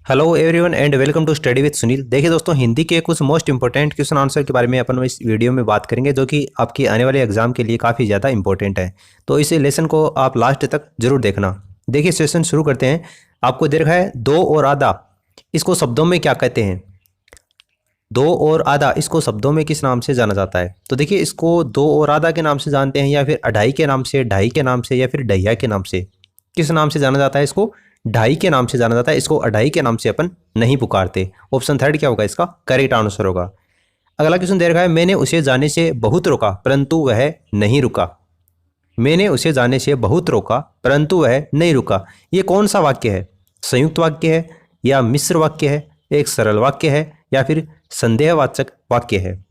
Hello everyone and welcome to study with Sunil. देखिए दोस्तों, हिंदी के कुछ मोस्ट इंपॉर्टेंट क्वेश्चन आंसर के बारे में अपन इस वीडियो में बात करेंगे, जो कि आपकी आने वाले एग्जाम के लिए काफ़ी ज़्यादा इंपॉर्टेंट है। तो इस लेसन को आप लास्ट तक जरूर देखना। देखिए सेशन शुरू करते हैं। आपको दे रखा है दो और आधा, इसको शब्दों में क्या कहते हैं? दो और आधा इसको शब्दों में किस नाम से जाना जाता है? तो देखिए, इसको दो और आधा के नाम से जानते हैं, या फिर अढ़ाई के नाम से, ढाई के नाम से, या फिर ढैया के नाम से। किस नाम से जाना जाता है? इसको ढाई के नाम से जाना जाता है। इसको अढ़ाई के नाम से अपन नहीं पुकारते। ऑप्शन थर्ड क्या होगा इसका करेक्ट आंसर होगा। अगला क्वेश्चन दे रखा है, मैंने उसे जाने से बहुत रोका परंतु वह नहीं रुका। मैंने उसे जाने से बहुत रोका परंतु वह नहीं रुका। ये कौन सा वाक्य है? संयुक्त वाक्य है, या मिश्र वाक्य है, एक सरल वाक्य है, या फिर संदेहवाचक वाक्य है?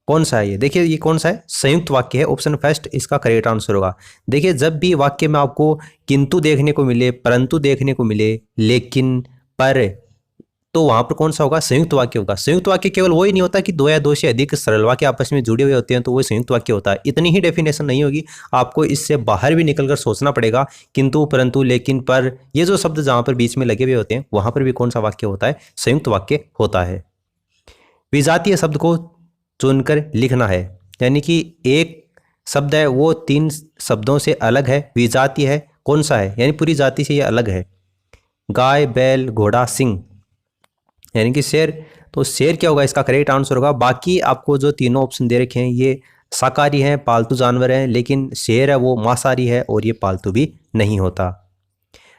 कौन सा है ये? देखिए, ये कौन सा है? संयुक्त वाक्य है। ऑप्शन फर्स्ट इसका करेक्ट आंसर होगा। देखिए, जब भी वाक्य में आपको किंतु देखने को मिले, परंतु देखने को मिले, लेकिन, पर, तो वहां पर कौन सा होगा? संयुक्त वाक्य होगा। संयुक्त वाक्य केवल वही नहीं होता कि दो या दो से अधिक सरल वाक्य आपस में जुड़े हुए होते हैं तो वो संयुक्त वाक्य होता है। इतनी ही डेफिनेशन नहीं होगी, आपको इससे बाहर भी निकलकर सोचना पड़ेगा। किंतु, परंतु, लेकिन, पर, ये जो शब्द जहां पर बीच में लगे हुए होते हैं वहां पर भी कौन सा वाक्य होता है? संयुक्त वाक्य होता है। विजातीय शब्द को चुनकर लिखना है, यानी कि एक शब्द है वो तीन शब्दों से अलग है, विजातीय है। कौन सा है? यानी पूरी जाति से ये अलग है। गाय, बैल, घोड़ा, सिंह, यानी कि शेर। तो शेर क्या होगा? इसका करेक्ट आंसर होगा। बाकी आपको जो तीनों ऑप्शन दे रखे हैं ये शाकाहारी हैं, पालतू जानवर हैं, लेकिन शेर है वो मांसाहारी है और ये पालतू भी नहीं होता।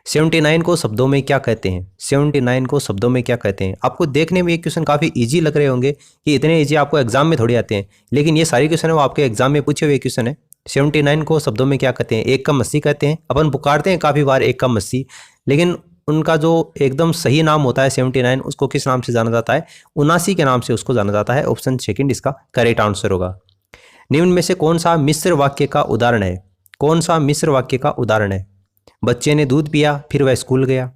79 को शब्दों में क्या कहते हैं? 79 को शब्दों में क्या कहते हैं? आपको देखने में ये क्वेश्चन काफ़ी इजी लग रहे होंगे कि इतने इजी आपको एग्जाम में थोड़ी आते हैं, लेकिन ये सारे क्वेश्चन है वो आपके एग्जाम में पूछे हुए क्वेश्चन है। 79 को शब्दों में क्या कहते हैं? एक कम अस्सी कहते हैं। अपन पुकारते हैं काफ़ी बार एक कम अस्सी, लेकिन उनका जो एकदम सही नाम होता है 79, उसको किस नाम से जाना जाता है? 79 के नाम से उसको जाना जाता है। ऑप्शन सेकंड इसका करेक्ट आंसर होगा। निम्न में से कौन सा मिश्र वाक्य का उदाहरण है? कौन सा मिश्र वाक्य का उदाहरण है? बच्चे ने दूध पिया फिर वह स्कूल गया।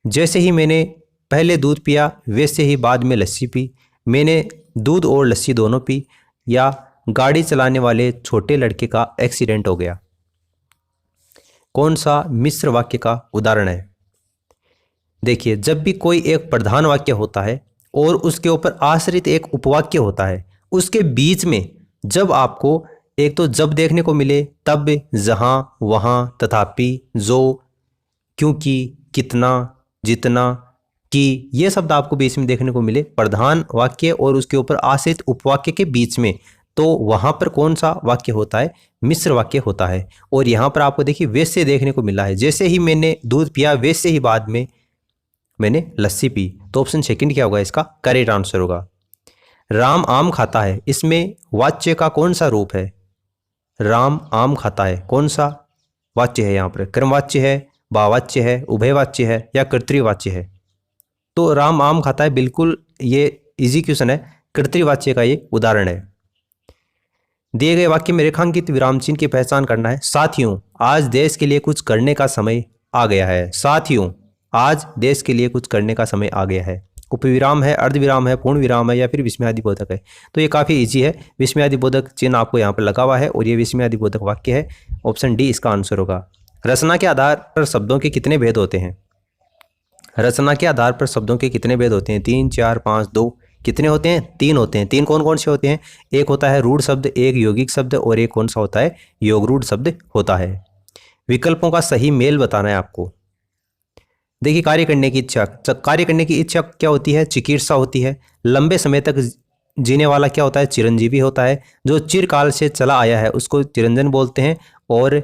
जैसे ही मैंने पहले दूध पिया वैसे ही बाद में लस्सी पी। मैंने दूध और लस्सी दोनों पी। या गाड़ी चलाने वाले छोटे लड़के का एक्सीडेंट हो गया। कौन सा मिश्र वाक्य का उदाहरण है? देखिए, जब भी कोई एक प्रधान वाक्य होता है और उसके ऊपर आश्रित एक उपवाक्य होता है, उसके बीच में जब आपको एक तो जब देखने को मिले, तब, जहां, वहां, तथापि, जो, क्योंकि, कितना, जितना, कि, ये शब्द आपको बीच में देखने को मिले प्रधान वाक्य और उसके ऊपर आश्रित उपवाक्य के बीच में, तो वहां पर कौन सा वाक्य होता है? मिश्र वाक्य होता है। और यहां पर आपको देखिए वैसे देखने को मिला है, जैसे ही मैंने दूध पिया वैसे ही बाद में मैंने लस्सी पी। तो ऑप्शन सेकंड क्या होगा? इसका करेक्ट आंसर होगा। राम आम खाता है, इसमें वाच्य का कौन सा रूप है? राम आम खाता है, कौन सा वाच्य है? यहाँ पर क्रमवाच्य है, भाववाच्य है, उभयवाच्य है, या कर्तृवाच्य है? तो राम आम खाता है, बिल्कुल ये इजी क्वेश्चन है, कर्तृवाच्य का ये उदाहरण है। दिए गए वाक्य में रेखांकित विराम चिन्ह की पहचान करना है। साथियों, आज देश के लिए कुछ करने का समय आ गया है। साथियों, आज देश के लिए कुछ करने का समय आ गया है। उपविराम है, अर्धविराम है, पूर्ण विराम है, या फिर विस्मयादिबोधक है? तो ये काफ़ी इजी है। विस्मयादिबोधक चिन्ह आपको यहाँ पर लगा हुआ है और ये विस्मयादिबोधक वाक्य है। ऑप्शन डी इसका आंसर होगा। रचना के आधार पर शब्दों के कितने भेद होते हैं? रचना के आधार पर शब्दों के कितने भेद होते हैं? 3, 4, 5, 2? कितने होते हैं? 3 होते हैं। 3 कौन कौन से होते हैं? एक होता है रूढ़ शब्द, एक यौगिक शब्द, और एक कौन सा होता है? योगरूढ़ शब्द होता है। विकल्पों का सही मेल बताना है आपको। देखिए, कार्य करने की इच्छा, कार्य करने की इच्छा क्या होती है? चिकित्सा होती है। लंबे समय तक जीने वाला क्या होता है? चिरंजीवी होता है। जो चिरकाल से चला आया है उसको चिरंजन बोलते हैं, और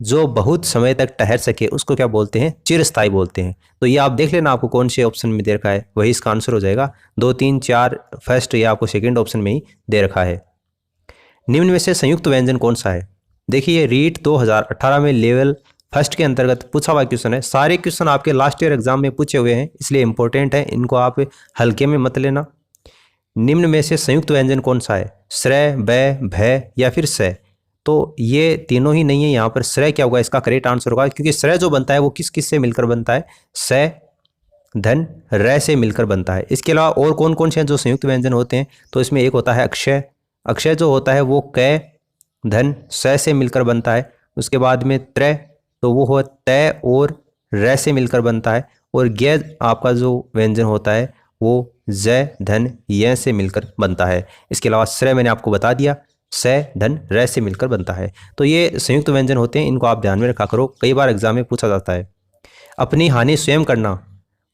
जो बहुत समय तक ठहर सके उसको क्या बोलते हैं? चिरस्थायी बोलते हैं। तो ये आप देख लेना आपको कौन से ऑप्शन में दे रखा है, वही इसका आंसर हो जाएगा। 2, 3, 4 फर्स्ट, ये आपको सेकंड ऑप्शन में ही दे रखा है। निम्न में से संयुक्त व्यंजन कौन सा है? देखिए, रीट 2018 में लेवल फर्स्ट के अंतर्गत पूछा हुआ क्वेश्चन है। सारे क्वेश्चन आपके लास्ट ईयर एग्जाम में पूछे हुए हैं, इसलिए इंपॉर्टेंट है, इनको आप हल्के में मत लेना। निम्न में से संयुक्त व्यंजन कौन सा है? श्रय, बै, भय, या फिर स? तो ये तीनों ही नहीं है। यहाँ पर श्रय क्या होगा? इसका करेक्ट आंसर होगा, क्योंकि श्रय जो बनता है वो किस किस से मिलकर बनता है? स, धन, र से मिलकर बनता है। इसके अलावा और कौन कौन से हैं जो संयुक्त व्यंजन होते हैं? तो इसमें एक होता है अक्षय। अक्षय जो होता है वो क, धन, स से मिलकर बनता है। उसके बाद में त्रय, तो वो हो तय और रै से मिलकर बनता है, और गे आपका जो व्यंजन होता है वो ज धन य से मिलकर बनता है। इसके अलावा श्रय मैंने आपको बता दिया, स धन रै से मिलकर बनता है। तो ये संयुक्त व्यंजन होते हैं, इनको आप ध्यान में रखा करो, कई बार एग्जाम में पूछा जाता है। अपनी हानि स्वयं करना,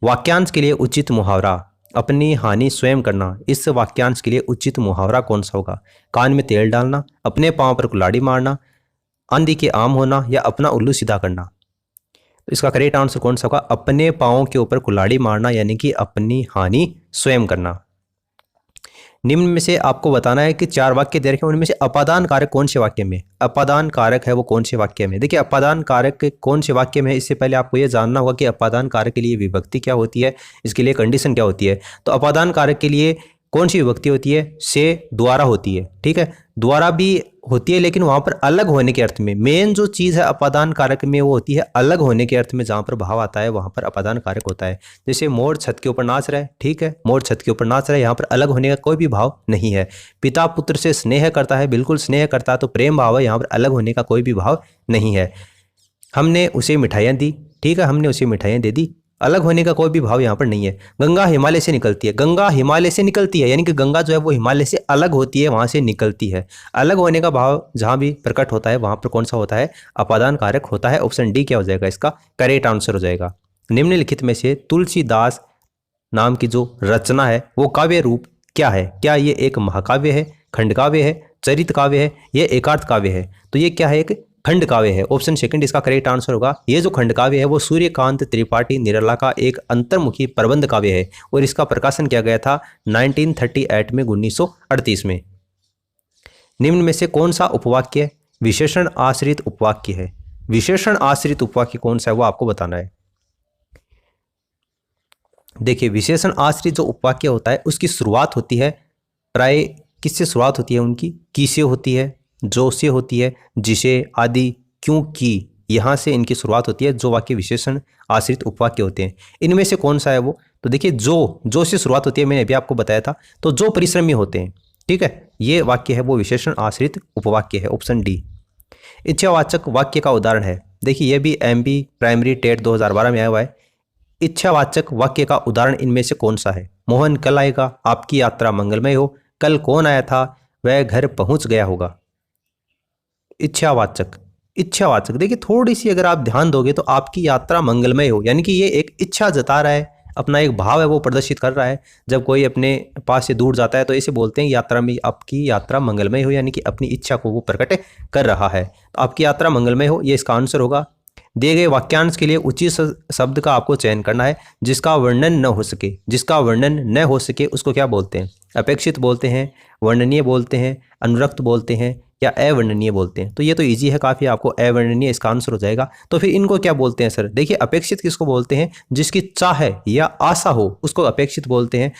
वाक्यांश के लिए उचित मुहावरा। अपनी हानि स्वयं करना, इस वाक्यांश के लिए उचित मुहावरा कौन सा होगा? कान में तेल डालना, अपने पांव पर कुल्हाड़ी मारना, आंधी के आम होना, या अपना उल्लू सीधा करना। तो इसका करेक्ट आंसर कौन सा होगा? अपने पांव के ऊपर कुल्हाड़ी मारना, यानी कि अपनी हानि स्वयं करना। निम्न में से आपको बताना है कि 4 वाक्य दे रखे हैं, उनमें से अपादान कारक कौन से वाक्य में? अपादान कारक है वो कौन से वाक्य में? देखिए अपादान कारक कौन से वाक्य में है, इससे पहले आपको ये जानना होगा कि अपादान कारक के लिए विभक्ति क्या होती है, इसके लिए कंडीशन क्या होती है। तो अपादान कारक के लिए कौन सी विभक्ति होती है? से द्वारा होती है, ठीक है, द्वारा भी होती है, लेकिन वहां पर अलग होने के अर्थ में। मेन जो चीज है अपादान कारक में वो होती है अलग होने के अर्थ में, जहां पर भाव आता है वहां पर अपादान कारक होता है। जैसे मोर छत के ऊपर नाच रहा है, ठीक है, मोर छत के ऊपर नाच रहा है, यहाँ पर अलग होने का कोई भी भाव नहीं है। पिता पुत्र से स्नेह करता है, बिल्कुल स्नेह करता है, तो प्रेम भाव है, यहाँ पर अलग होने का कोई भी भाव नहीं है। हमने उसे मिठाइयाँ दी, ठीक है, हमने उसे मिठाइयाँ दे दी, अलग होने का कोई भी भाव यहाँ पर नहीं है। गंगा हिमालय से निकलती है, गंगा हिमालय से निकलती है, यानी कि गंगा जो है वो हिमालय से अलग होती है, वहाँ से निकलती है। अलग होने का भाव जहाँ भी प्रकट होता है वहाँ पर कौन सा होता है? अपादान कारक होता है। ऑप्शन डी क्या हो जाएगा? इसका करेक्ट आंसर हो जाएगा। निम्नलिखित में से तुलसीदास नाम की जो रचना है वो काव्य रूप क्या है? क्या ये एक महाकाव्य है, खंड काव्य है, चरित काव्य है, ये एकार्थ काव्य है? तो ये क्या है? एक खंड काव्य है। ऑप्शन सेकंड इसका करेक्ट आंसर होगा। ये जो खंड काव्य है वो सूर्यकांत त्रिपाठी निराला का एक अंतर्मुखी प्रबंध काव्य है, और इसका प्रकाशन किया गया था 1938 में, 1938 में। निम्न में से कौन सा उपवाक्य विशेषण आश्रित उपवाक्य है? विशेषण आश्रित उपवाक्य कौन सा है वो आपको बताना है। देखिए विशेषण आश्रित जो उपवाक्य होता है उसकी शुरुआत होती है प्राय किससे शुरुआत होती है? उनकी की से होती है, जो से होती है, जिसे, आदि, क्योंकि, यहाँ से इनकी शुरुआत होती है। जो वाक्य विशेषण आश्रित उपवाक्य होते हैं इनमें से कौन सा है वो? तो देखिए जो से शुरुआत होती है, मैंने अभी आपको बताया था। तो जो परिश्रमी होते हैं, ठीक है, ये वाक्य है वो विशेषण आश्रित उपवाक्य है। Option D. इच्छावाचक वाक्य का उदाहरण है, देखिए ये भी एमपी प्राइमरी टेट 2012 में आया हुआ है। इच्छावाचक वाक्य का उदाहरण इनमें से कौन सा है? मोहन कल आएगा, आपकी यात्रा मंगलमय हो, कल कौन आया था, वह घर पहुंच गया होगा। इच्छावाचक, इच्छावाचक देखिए थोड़ी सी अगर आप ध्यान दोगे तो आपकी यात्रा मंगलमय हो, यानी कि ये एक इच्छा जता रहा है, अपना एक भाव है वो प्रदर्शित कर रहा है। जब कोई अपने पास से दूर जाता है तो इसे बोलते हैं यात्रा में आपकी यात्रा मंगलमय हो, यानी कि अपनी इच्छा को वो प्रकट कर रहा है। तो आपकी यात्रा मंगलमय हो, ये इसका आंसर होगा। दिए गए वाक्यांश के लिए उचित शब्द का आपको चयन करना है जिसका वर्णन न हो सके। जिसका वर्णन न हो सके उसको क्या बोलते हैं? अपेक्षित बोलते हैं, वर्णनीय बोलते हैं, अनुरक्त बोलते हैं, या अवर्णनीय बोलते हैं। तो ये तो इजी है काफ़ी, आपको अवर्णनीय इसका आंसर हो जाएगा। तो फिर इनको क्या बोलते हैं सर? देखिए अपेक्षित किसको बोलते हैं? जिसकी चाह या आशा हो उसको अपेक्षित बोलते हैं।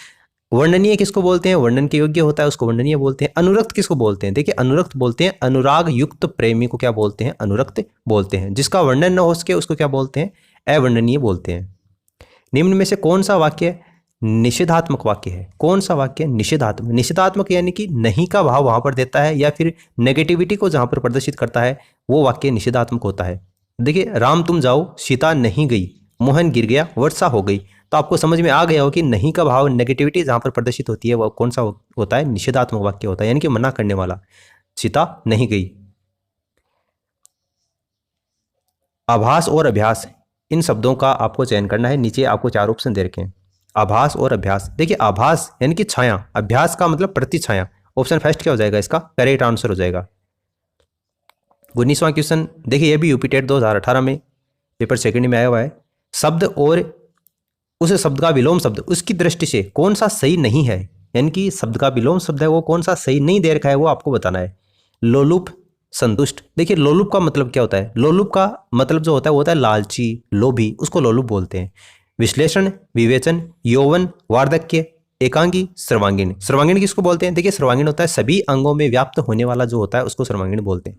वर्णनीय किसको बोलते हैं? वर्णन के योग्य होता है उसको वर्णनीय बोलते हैं। अनुरक्त किसको बोलते हैं? देखिए अनुरक्त बोलते हैं अनुराग युक्त प्रेमी को क्या बोलते हैं? अनुरक्त बोलते हैं। जिसका वर्णन न हो सके उसको क्या बोलते हैं? अवर्णनीय बोलते हैं। निम्न में से कौन सा वाक्य निषेधात्मक वाक्य है? कौन सा वाक्य निषेधात्मक? निषेधात्मक यानी कि नहीं का भाव वहां पर देता है या फिर नेगेटिविटी को जहां पर प्रदर्शित करता है वो वाक्य निषेधात्मक होता है। देखिए राम तुम जाओ, सीता नहीं गई, मोहन गिर गया, वर्षा हो गई। तो आपको समझ में आ गया हो कि नहीं का भाव नेगेटिविटी जहां पर प्रदर्शित होती है वो कौन सा होता है? निषेधात्मक वाक्य होता है, यानी कि मना करने वाला। सीता नहीं गई। आभास और अभ्यास, इन शब्दों का आपको चयन करना है। नीचे आपको 4 ऑप्शन दे रखे हैं। आभास और अभ्यास, देखिए आभास यानी कि छाया, अभ्यास का मतलब प्रति छाया। ऑप्शन फर्स्ट क्या हो जाएगा? इसका करेक्ट आंसर हो जाएगा। 19वां क्वेश्चन देखिए ये भी यूपी टेट 2018 में पेपर सेकंड में आया हुआ है। शब्द और उस शब्द का विलोम शब्द उसकी दृष्टि से कौन सा सही नहीं है, यानी कि शब्द का विलोम शब्द है वो कौन सा सही नहीं दे रखा है वो आपको बताना है। लोलुप, संतुष्ट, देखिए लोलुप का मतलब क्या होता है? लोलुप का मतलब जो होता है वो होता है लालची, लोभी, उसको लोलुप बोलते हैं। विश्लेषण, विवेचन, यौवन, वार्धक्य, एकांगी, सर्वांगीण। सर्वांगीण किसको बोलते हैं? देखिए सर्वांगीण होता है सभी अंगों में व्याप्त होने वाला जो होता है उसको सर्वांगीण बोलते हैं।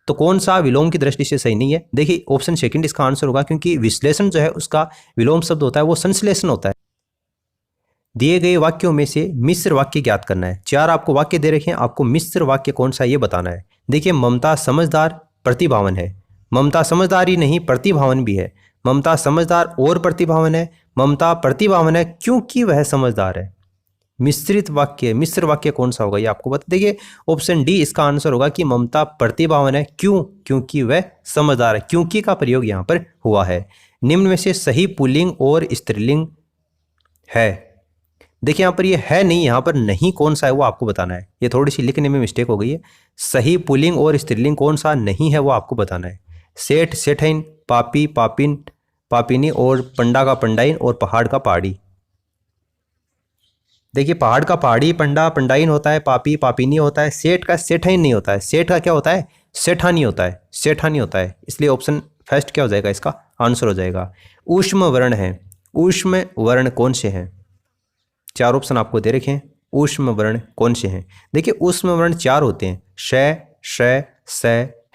तो कौन सा विलोम की दृष्टि से सही नहीं है? देखिए ऑप्शन सेकंड इसका आंसर होगा, क्योंकि विश्लेषण जो है उसका विलोम शब्द होता है वो संश्लेषण होता है। दिए गए वाक्यों में से मिश्र वाक्य ज्ञात करना है। 4 आपको वाक्य दे रखे हैं, आपको मिश्र वाक्य कौन सा ये बताना है। देखिए ममता समझदार प्रतिभावन है, ममता समझदार ही नहीं प्रतिभावन भी है। ममता समझदार और प्रतिभावान है, ममता प्रतिभावान है क्योंकि वह समझदार है। मिश्रित वाक्य, मिश्र वाक्य कौन सा होगा ये आपको बता। देखिए ऑप्शन डी इसका आंसर होगा कि ममता प्रतिभावान है क्यों, क्योंकि वह समझदार है। क्योंकि का प्रयोग यहाँ पर हुआ है। निम्न में से सही पुल्लिंग और स्त्रीलिंग है। देखिए यहाँ पर ये है नहीं, यहाँ पर नहीं कौन सा है वो आपको बताना है। ये थोड़ी सी लिखने में मिस्टेक हो गई है। सही पुल्लिंग और स्त्रीलिंग कौन सा नहीं है वो आपको बताना है। सेठ सेठाइन, पापी पापिन पापिनी और पंडा का पंडाइन और पहाड़ का पहाड़ी। देखिए पहाड़ का पहाड़ी, पंडा पंडाइन होता है, पापी पापिनी होता है, सेठ का सेठाइन नहीं होता है। सेठ का क्या होता है? सेठानी होता है, सेठानी होता है। इसलिए ऑप्शन फर्स्ट क्या हो जाएगा, इसका आंसर हो जाएगा। ऊष्म वर्ण है। ऊष्म वर्ण कौन से हैं? चार ऑप्शन आपको दे रखे हैं। ऊष्म वर्ण कौन से हैं? देखिए ऊष्म वर्ण चार होते हैं, श, श, स,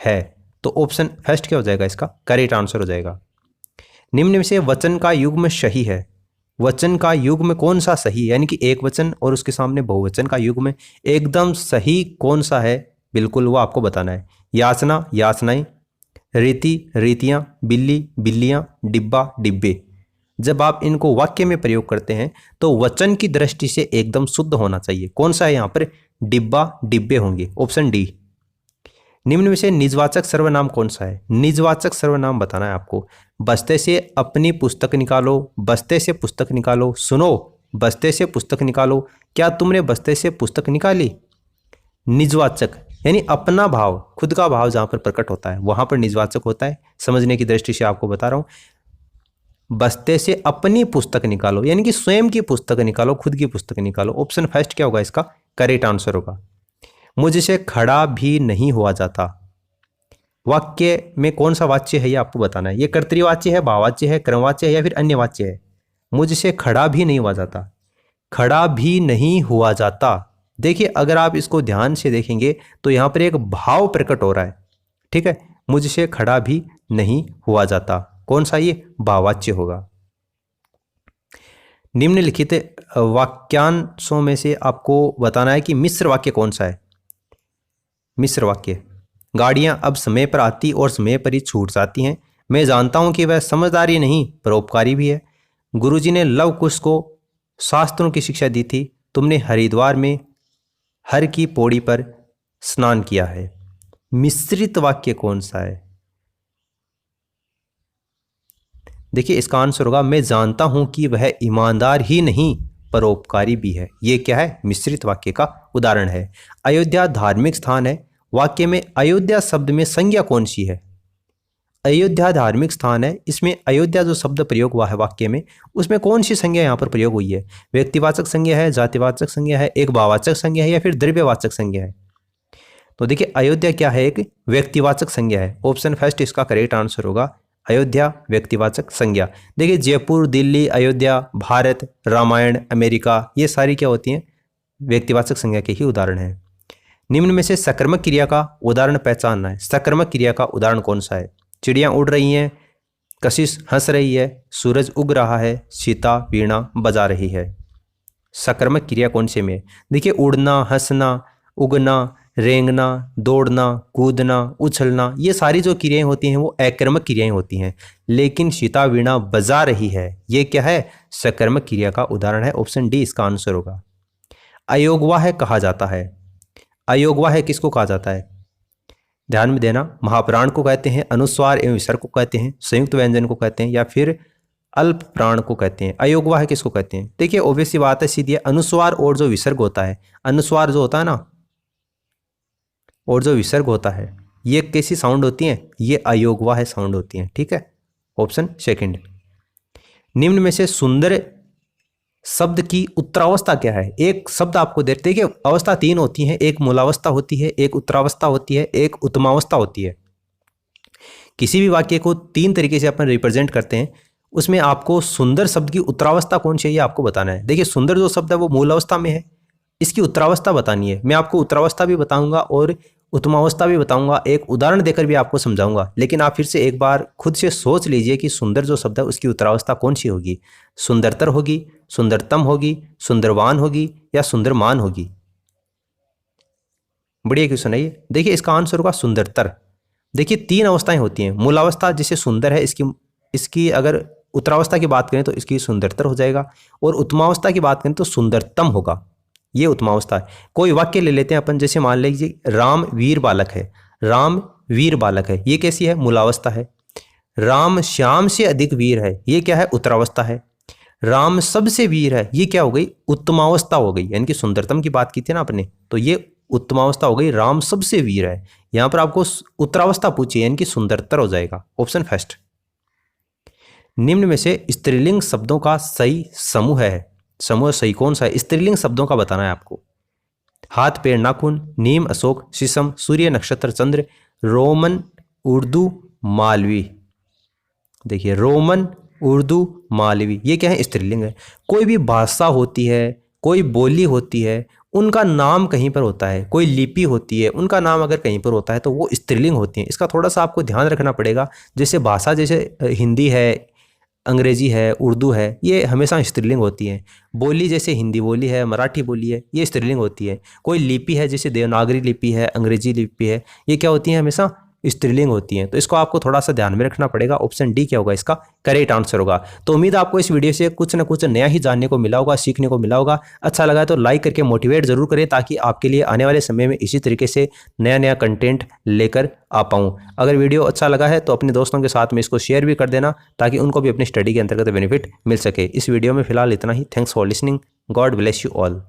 है। तो ऑप्शन फर्स्ट क्या हो जाएगा, इसका करेक्ट आंसर हो जाएगा। निम्न में से वचन का युग्म सही है। वचन का युग्म कौन सा सही है, यानी कि एक वचन और उसके सामने बहुवचन का युग्म एकदम सही कौन सा है, बिल्कुल वो आपको बताना है। याचना याचनाएं, रीति रीतियां, बिल्ली बिल्लियां, डिब्बा डिब्बे। जब आप इनको वाक्य में प्रयोग करते हैं तो वचन की दृष्टि से एकदम शुद्ध होना चाहिए। कौन सा है यहाँ पर? डिब्बा डिब्बे होंगे, ऑप्शन डी। निम्न में से निजवाचक सर्वनाम कौन सा है? निजवाचक सर्वनाम बताना है आपको। बस्ते से अपनी पुस्तक निकालो, बस्ते से पुस्तक निकालो। सुनो, बस्ते से पुस्तक निकालो। क्या तुमने बस्ते से पुस्तक निकाली? निजवाचक यानी अपना भाव, खुद का भाव जहां पर प्रकट होता है वहां पर निजवाचक होता है। समझने की दृष्टि से आपको बता रहा हूं। बस्ते से अपनी पुस्तक निकालो यानी कि स्वयं की पुस्तक निकालो, खुद की पुस्तक निकालो। ऑप्शन फर्स्ट क्या होगा, इसका करेक्ट आंसर होगा। मुझसे खड़ा भी नहीं हुआ जाता। वाक्य में कौन सा वाच्य है ये आपको बताना है। ये कर्तृवाच्य है, भाववाच्य है, क्रमवाच्य है या फिर अन्य वाच्य है। मुझसे खड़ा भी नहीं हुआ जाता, खड़ा भी नहीं हुआ जाता। देखिए अगर आप इसको ध्यान से देखेंगे तो यहाँ पर एक भाव प्रकट हो रहा है, ठीक है। मुझसे खड़ा भी नहीं हुआ जाता, कौन सा? ये भाववाच्य होगा। निम्नलिखित वाक्यांशों में से आपको बताना है कि मिश्र वाक्य कौन सा है। मिश्र वाक्य, गाड़ियां अब समय पर आती और समय पर ही छूट जाती हैं। मैं जानता हूं कि वह समझदारी नहीं परोपकारी भी है। गुरुजी ने लव कुश को शास्त्रों की शिक्षा दी थी। तुमने हरिद्वार में हर की पौड़ी पर स्नान किया है। मिश्रित वाक्य कौन सा है? देखिए इसका आंसर होगा मैं जानता हूं कि वह ईमानदार ही नहीं परोपकारी भी है। ये क्या है? मिश्रित वाक्य का उदाहरण है। अयोध्या धार्मिक स्थान है। वाक्य में अयोध्या शब्द में संज्ञा कौन सी है? अयोध्या धार्मिक स्थान है, इसमें अयोध्या जो शब्द प्रयोग हुआ है वाक्य में, उसमें कौन सी संज्ञा यहाँ पर प्रयोग हुई है? व्यक्तिवाचक संज्ञा है, जातिवाचक संज्ञा है, एक भाववाचक संज्ञा है या फिर द्रव्यवाचक संज्ञा है? तो देखिए अयोध्या क्या है? एक व्यक्तिवाचक संज्ञा है। ऑप्शन फर्स्ट इसका करेक्ट आंसर होगा, अयोध्या व्यक्तिवाचक संज्ञा। देखिए जयपुर, दिल्ली, अयोध्या, भारत, रामायण, अमेरिका, ये सारी क्या होती हैं? व्यक्तिवाचक संज्ञा के ही उदाहरण हैं। निम्न में से सकर्मक क्रिया का उदाहरण पहचानना है। सकर्मक क्रिया का उदाहरण कौन सा है? चिड़ियाँ उड़ रही हैं, कशिश हंस रही है, सूरज उग रहा है, सीता वीणा बजा रही है। सकर्मक क्रिया कौन से में है? देखिए उड़ना, हंसना, उगना, रेंगना, दौड़ना, कूदना, उछलना, ये सारी जो क्रियाएं होती हैं वो अकर्मक क्रियाएं होती हैं। लेकिन सीता वीणा बजा रही है, ये क्या है? सकर्मक क्रिया का उदाहरण है। ऑप्शन डी इसका आंसर होगा। अयोगवाह कहा जाता है। अयोगवाह किसको कहा जाता है? ध्यान में देना, महाप्राण को कहते हैं, अनुस्वार एवं विसर्ग को कहते हैं, संयुक्त व्यंजन को कहते हैं या फिर अल्प प्राण को कहते हैं। अयोगवाह किसको कहते हैं? देखिए ऑब्वियस सी बात है, सीधी है। अनुस्वार और जो विसर्ग होता है, अनुस्वार जो होता है ना और जो विसर्ग होता है, ये कैसी साउंड होती हैं? ये अयोगवाह साउंड होती हैं, ठीक है। Option second. निम्न में से सुंदर शब्द की उत्तरावस्था क्या है? एक शब्द आपको देते हैं कि अवस्था तीन होती हैं, एक मूलावस्था होती है, एक उत्तरावस्था होती है, एक उत्तमावस्था होती है। किसी भी वाक्य को तीन तरीके से अपन रिप्रेजेंट करते हैं, उसमें आपको सुंदर शब्द की उत्तरावस्था कौन सी है ये आपको बताना है। देखिए सुंदर जो शब्द है वो मूलावस्था में है, इसकी उत्तरावस्था बतानी है। मैं आपको उत्तरावस्था भी बताऊंगा और उत्तमावस्था भी बताऊंगा, एक उदाहरण देकर भी आपको समझाऊंगा। लेकिन आप फिर से एक बार खुद से सोच लीजिए कि सुंदर जो शब्द है उसकी उत्तरावस्था कौन सी होगी? सुंदरतर होगी, सुंदरतम होगी, सुंदरवान होगी या सुंदरमान होगी? बढ़िया क्वेश्चन है ये। देखिए इसका आंसर होगा सुंदरतर। देखिए तीन अवस्थाएं होती हैं। मूलावस्था जिसे सुंदर है, इसकी इसकी अगर उत्तरावस्था की बात करें तो इसकी सुंदरतर हो जाएगा, और उत्तमावस्था की बात करें तो सुंदरतम होगा। ये उत्तमावस्था है। कोई वाक्य ले लेते हैं अपन, जैसे मान लीजिए राम वीर बालक है। राम वीर बालक है, ये कैसी है? मूलावस्था है। राम श्याम से अधिक वीर है, ये क्या है? उत्तरावस्था है। राम सबसे वीर है, ये क्या हो गई? उत्तमावस्था हो गई, यानी कि सुंदरतम की बात की थी ना आपने, तो ये उत्तमावस्था हो गई। राम सबसे वीर है, यहां पर आपको उत्तरावस्था पूछी, यानी कि सुंदरतर हो जाएगा। Option first. निम्न में से स्त्रीलिंग शब्दों का सही समूह है। समूह सही कौन सा है? स्त्रीलिंग शब्दों का बताना है आपको। हाथ पैर नाखून, नीम अशोक शीशम, सूर्य नक्षत्र चंद्र, रोमन उर्दू मालवी। देखिए रोमन उर्दू मालवी, ये क्या है? स्त्रीलिंग है। कोई भी भाषा होती है, कोई बोली होती है, उनका नाम कहीं पर होता है, कोई लिपि होती है, उनका नाम अगर कहीं पर होता है तो वो स्त्रीलिंग होती है। इसका थोड़ा सा आपको ध्यान रखना पड़ेगा। जैसे भाषा, जैसे हिंदी है, अंग्रेजी है, उर्दू है, ये हमेशा स्त्रीलिंग होती है। बोली जैसे हिंदी बोली है, मराठी बोली है, ये स्त्रीलिंग होती है। कोई लिपि है जैसे देवनागरी लिपि है, अंग्रेजी लिपि है, ये क्या होती है? हमेशा स्त्रीलिंग होती हैं। तो इसको आपको थोड़ा सा ध्यान में रखना पड़ेगा। ऑप्शन डी क्या होगा? इसका करेक्ट आंसर होगा। तो उम्मीद है आपको इस वीडियो से कुछ ना कुछ नया ही जानने को मिला होगा, सीखने को मिला होगा। अच्छा लगा तो लाइक करके मोटिवेट जरूर करें, ताकि आपके लिए आने वाले समय में इसी तरीके से नया नया कंटेंट लेकर आ पाऊँ। अगर वीडियो अच्छा लगा है तो अपने दोस्तों के साथ में इसको शेयर भी कर देना, ताकि उनको भी अपनी स्टडी के अंतर्गत बेनिफिट मिल सके। इस वीडियो में फिलहाल इतना ही। Thanks for listening. God bless you all.